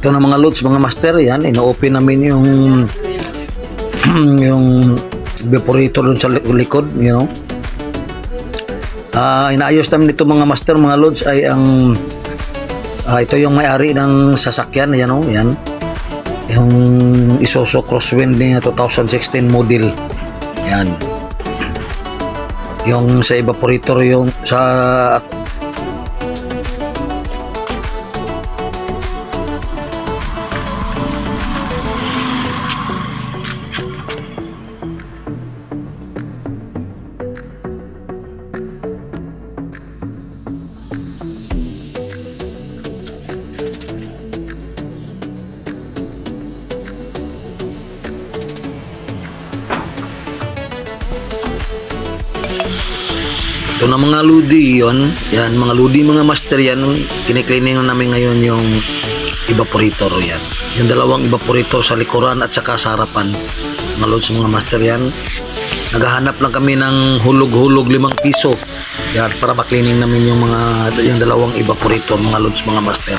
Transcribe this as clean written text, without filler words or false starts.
Ito na mga loads, mga master, yan, ino-open namin yung yung evaporator dun sa likod, you know. Inaayos namin ito mga master, mga loads, ay ang ito yung may-ari ng sasakyan, yan o, yan. Yung Isuzu Crosswind niya 2016 model. Yan. Yung sa evaporator, yung sa ito na mga ludi yon, yan mga ludi mga master, yan kiniklining na namin ngayon yung evaporator, yan yung dalawang evaporator sa likuran at saka sa harapan mga loads mga master. Yan naghahanap lang kami ng hulog-hulog 5 piso yan para maklining namin yung dalawang evaporator mga loads mga master.